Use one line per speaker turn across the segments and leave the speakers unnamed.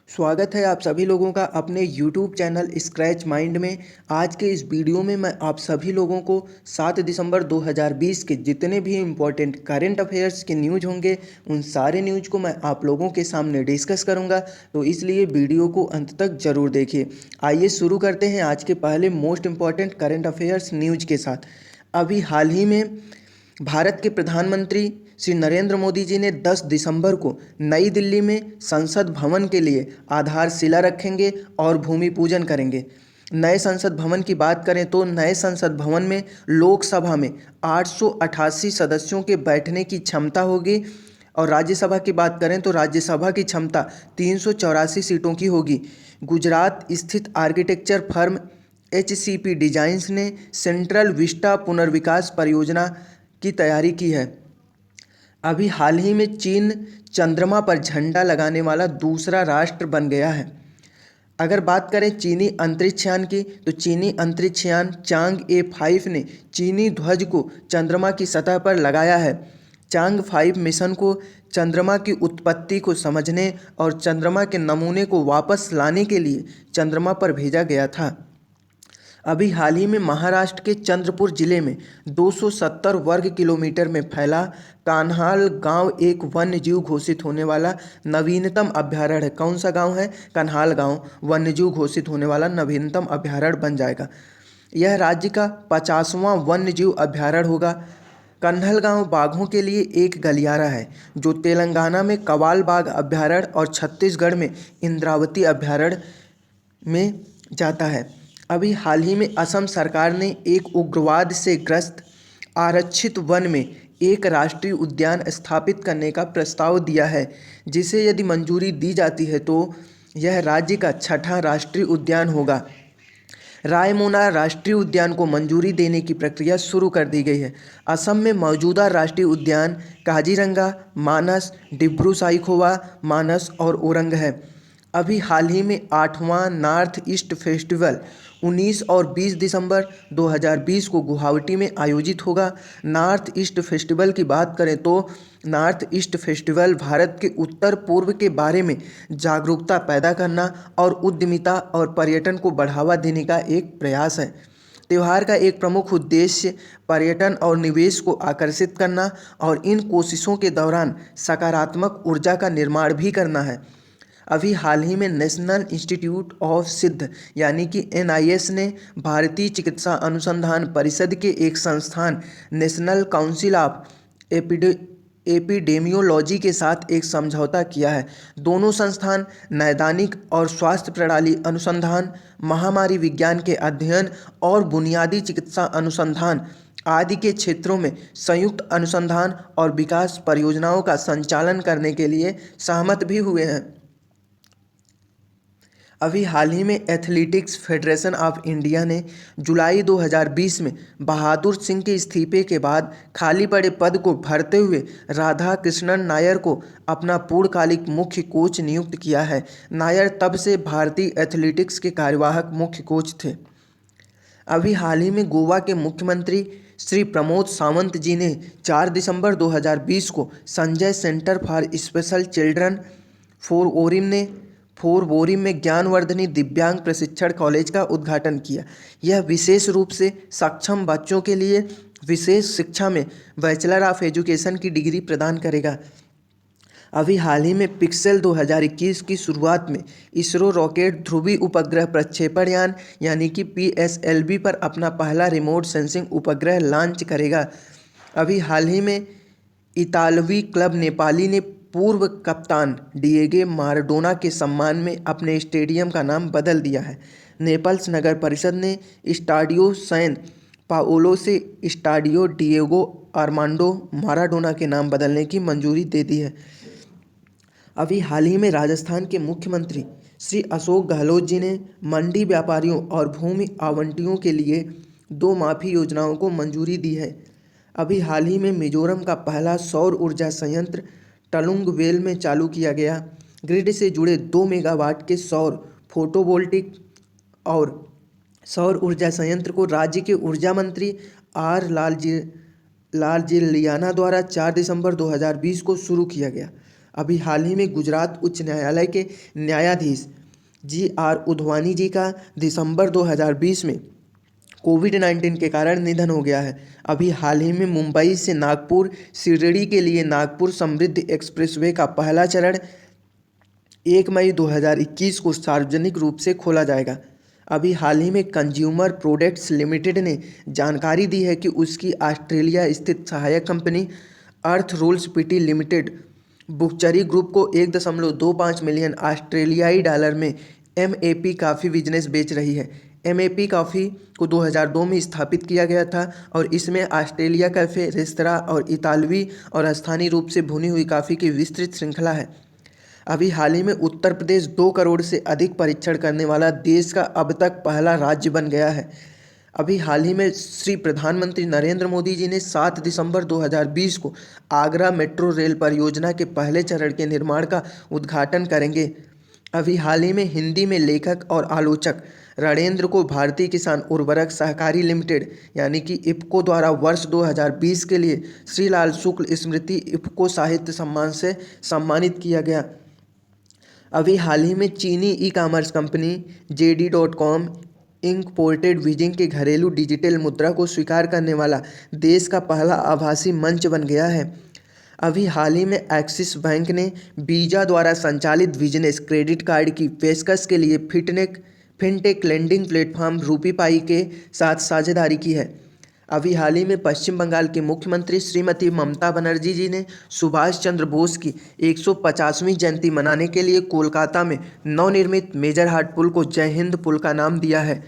स्वागत है आप सभी लोगों का अपने YouTube चैनल स्क्रैच माइंड में। आज के इस वीडियो में मैं आप सभी लोगों को 7 दिसंबर 2020 के जितने भी इम्पोर्टेंट करंट अफेयर्स के न्यूज़ होंगे उन सारे न्यूज़ को मैं आप लोगों के सामने डिस्कस करूंगा, तो इसलिए वीडियो को अंत तक ज़रूर देखिए। आइए शुरू करते हैं आज के पहले most important current affairs news के साथ। अभी हाल ही में भारत के प्रधानमंत्री श्री नरेंद्र मोदी जी ने 10 दिसंबर को नई दिल्ली में संसद भवन के लिए आधारशिला रखेंगे और भूमि पूजन करेंगे। नए संसद भवन की बात करें तो नए संसद भवन में लोकसभा में 888 सदस्यों के बैठने की क्षमता होगी और राज्यसभा की बात करें तो राज्यसभा की क्षमता 384 सीटों की होगी। गुजरात स्थित आर्किटेक्चर फर्म HCP डिजाइन्स ने सेंट्रल विस्टा पुनर्विकास परियोजना की तैयारी की है। अभी हाल ही में चीन चंद्रमा पर झंडा लगाने वाला दूसरा राष्ट्र बन गया है। अगर बात करें चीनी अंतरिक्ष यान की तो चीनी अंतरिक्ष यान चांग-ए 5 ने चीनी ध्वज को चंद्रमा की सतह पर लगाया है। चांग-5 मिशन को चंद्रमा की उत्पत्ति को समझने और चंद्रमा के नमूने को वापस लाने के लिए चंद्रमा पर भेजा गया था। अभी हाल ही में महाराष्ट्र के चंद्रपुर जिले में 270 वर्ग किलोमीटर में फैला कान्हाल गांव एक वन्य जीव घोषित होने वाला नवीनतम अभ्यारण्य है। कौन सा गांव है? कान्हाल गांव वन्य जीव घोषित होने वाला नवीनतम अभ्यारण्य बन जाएगा। यह राज्य का 50वां वन्य जीव अभ्यारण्य होगा। कन्हलगांव बाघों के लिए एक गलियारा है जो तेलंगाना में कवाल बाघ अभ्यारण्य और छत्तीसगढ़ में इंद्रावती अभ्यारण्य में जाता है। अभी हाल ही में असम सरकार ने एक उग्रवाद से ग्रस्त आरक्षित वन में एक राष्ट्रीय उद्यान स्थापित करने का प्रस्ताव दिया है, जिसे यदि मंजूरी दी जाती है तो यह राज्य का 6ठा राष्ट्रीय उद्यान होगा। रायमोना राष्ट्रीय उद्यान को मंजूरी देने की प्रक्रिया शुरू कर दी गई है। असम में मौजूदा राष्ट्रीय उद्यान काजीरंगा, मानस, डिब्रू-साइखोवा, मानस और ओरंग है। अभी हाल ही में 8वां नॉर्थ ईस्ट फेस्टिवल 19 और 20 दिसंबर 2020 को गुवाहाटी में आयोजित होगा। नॉर्थ ईस्ट फेस्टिवल की बात करें तो नॉर्थ ईस्ट फेस्टिवल भारत के उत्तर पूर्व के बारे में जागरूकता पैदा करना और उद्यमिता और पर्यटन को बढ़ावा देने का एक प्रयास है। त्यौहार का एक प्रमुख उद्देश्य पर्यटन और निवेश को आकर्षित करना और इन कोशिशों के दौरान सकारात्मक ऊर्जा का निर्माण भी करना है। अभी हाल ही में नेशनल इंस्टीट्यूट ऑफ सिद्ध यानी कि NIS ने भारतीय चिकित्सा अनुसंधान परिषद के एक संस्थान नेशनल काउंसिल ऑफ एपिडेमियोलॉजी के साथ एक समझौता किया है। दोनों संस्थान नैदानिक और स्वास्थ्य प्रणाली अनुसंधान, महामारी विज्ञान के अध्ययन और बुनियादी चिकित्सा अनुसंधान आदि के क्षेत्रों में संयुक्त अनुसंधान और विकास परियोजनाओं का संचालन करने के लिए सहमत भी हुए हैं। अभी हाल ही में एथलेटिक्स फेडरेशन ऑफ इंडिया ने जुलाई 2020 में बहादुर सिंह के इस्तीफे के बाद खाली पड़े पद को भरते हुए राधा कृष्णन नायर को अपना पूर्णकालिक मुख्य कोच नियुक्त किया है। नायर तब से भारतीय एथलेटिक्स के कार्यवाहक मुख्य कोच थे। अभी हाल ही में गोवा के मुख्यमंत्री श्री प्रमोद सावंत जी ने 4 दिसंबर 2020 को Sanjay Centre for Special Children Porvorim में ज्ञानवर्धनी दिव्यांग प्रशिक्षण कॉलेज का उद्घाटन किया। यह विशेष रूप से सक्षम बच्चों के लिए विशेष शिक्षा में बैचलर ऑफ एजुकेशन की डिग्री प्रदान करेगा। अभी हाल ही में पिक्सेल 2021 की शुरुआत में इसरो रॉकेट ध्रुवी उपग्रह प्रक्षेपण यान यानी कि PSLV पर अपना पहला रिमोट सेंसिंग उपग्रह लॉन्च करेगा। अभी हाल ही में इतालवी क्लब नेपाली ने पूर्व कप्तान डिएगो माराडोना के सम्मान में अपने स्टेडियम का नाम बदल दिया है। नेपल्स नगर परिषद ने स्टाडियो सैन पाओलो से स्टाडियो डिएगो आर्मांडो माराडोना के नाम बदलने की मंजूरी दे दी है। अभी हाल ही में राजस्थान के मुख्यमंत्री श्री अशोक गहलोत जी ने मंडी व्यापारियों और भूमि आवंटियों के लिए 2 माफी योजनाओं को मंजूरी दी है। अभी हाल ही में मिजोरम का पहला सौर ऊर्जा संयंत्र टलुंगवेल में चालू किया गया। ग्रिड से जुड़े 2 मेगावाट के सौर फोटोवोल्टिक और सौर ऊर्जा संयंत्र को राज्य के ऊर्जा मंत्री लालजी लियाना द्वारा 4 दिसंबर 2020 को शुरू किया गया। अभी हाल ही में गुजरात उच्च न्यायालय के न्यायाधीश GR उधवानी जी का दिसंबर 2020 में कोविड-19 के कारण निधन हो गया है। अभी हाल ही में मुंबई से नागपुर शिरडी के लिए नागपुर समृद्धि एक्सप्रेसवे का पहला चरण 1 मई 2021 को सार्वजनिक रूप से खोला जाएगा। अभी हाल ही में कंज्यूमर प्रोडक्ट्स लिमिटेड ने जानकारी दी है कि उसकी ऑस्ट्रेलिया स्थित सहायक कंपनी अर्थ रोल्स पीटी लिमिटेड बुकचरी ग्रुप को 1.25 मिलियन ऑस्ट्रेलियाई डॉलर में MAP कॉफ़ी बिजनेस बेच रही है। MAP कॉफ़ी को 2002 में स्थापित किया गया था और इसमें ऑस्ट्रेलिया कैफ़े, रेस्तरां और इतालवी और स्थानीय रूप से भुनी हुई कॉफ़ी की विस्तृत श्रृंखला है। अभी हाल ही में उत्तर प्रदेश 2 करोड़ से अधिक परीक्षण करने वाला देश का अब तक पहला राज्य बन गया है। अभी हाल ही में श्री प्रधानमंत्री नरेंद्र मोदी जी ने 7 दिसंबर 2020 को आगरा मेट्रो रेल परियोजना के पहले चरण के निर्माण का उद्घाटन करेंगे। अभी हाल ही में हिंदी में लेखक और आलोचक रणेंद्र को भारतीय किसान उर्वरक सहकारी लिमिटेड यानी कि इफ्को द्वारा वर्ष 2020 के लिए श्री लाल शुक्ल स्मृति इफ्को साहित्य सम्मान से सम्मानित किया गया। अभी हाल ही में चीनी ई-कॉमर्स कंपनी JD.com इंक पोर्टेड विजिंग के घरेलू डिजिटल मुद्रा को स्वीकार करने वाला देश का पहला आभासी मंच बन गया है। अभी हाल ही में एक्सिस बैंक ने वीज़ा द्वारा संचालित बिजनेस क्रेडिट कार्ड की पेशकश के लिए फिनटेक लेंडिंग प्लेटफॉर्म रूपीपाई के साथ साझेदारी की है। अभी हाल ही में पश्चिम बंगाल की मुख्यमंत्री श्रीमती ममता बनर्जी जी ने सुभाष चंद्र बोस की 150वीं जयंती मनाने के लिए कोलकाता में नवनिर्मित मेजर हाट पुल को जय हिंद पुल का नाम दिया है।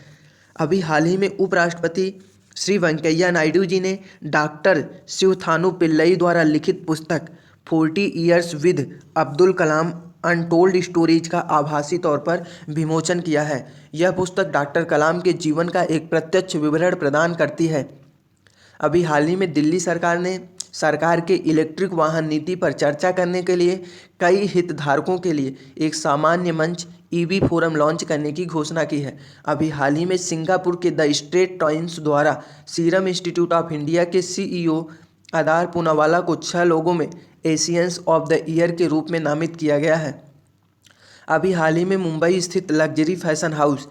अभी हाल ही में उपराष्ट्रपति श्री वेंकैया नायडू जी ने डॉक्टर शिवथानु पिल्लई द्वारा लिखित पुस्तक 40 years with Abdul Kalam untold stories का आभासी तौर पर विमोचन किया है। यह पुस्तक डॉक्टर कलाम के जीवन का एक प्रत्यक्ष विवरण प्रदान करती है। अभी हाल ही में दिल्ली सरकार ने सरकार के इलेक्ट्रिक वाहन नीति पर चर्चा करने के लिए कई हितधारकों के लिए एक सामान्य मंच EV फोरम लॉन्च करने की घोषणा की है। अभी हाल ही में सिंगापुर के द स्ट्रेट टाइम्स द्वारा सीरम इंस्टीट्यूट ऑफ इंडिया के CEO आदार पूनावाला को 6 लोगों में एशियंस ऑफ द ईयर के रूप में नामित किया गया है। अभी हाल ही में मुंबई स्थित लग्जरी फैशन हाउस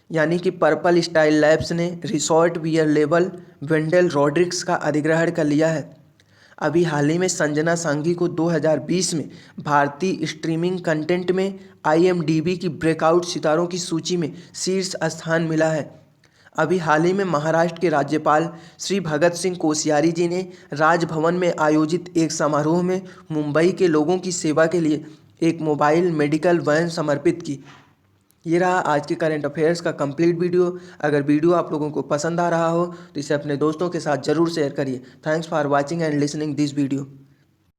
यानी कि पर्पल स्टाइल लैब्स ने resort wear label Wendell Rodricks का अधिग्रहण कर लिया है। अभी हाल ही में संजना सांघी को 2020 में भारतीय स्ट्रीमिंग कंटेंट में IMDb की ब्रेकआउट सितारों की सूची में शीर्ष स्थान मिला है। अभी हाल ही में महाराष्ट्र के राज्यपाल श्री भगत सिंह कोश्यारी जी ने राजभवन में आयोजित एक समारोह में मुंबई के लोगों की सेवा के लिए एक मोबाइल मेडिकल वैन समर्पित की। ये रहा आज के करंट अफेयर्स का कंप्लीट वीडियो। अगर वीडियो आप लोगों को पसंद आ रहा हो तो इसे अपने दोस्तों के साथ ज़रूर शेयर करिए। Thanks for watching and listening this video.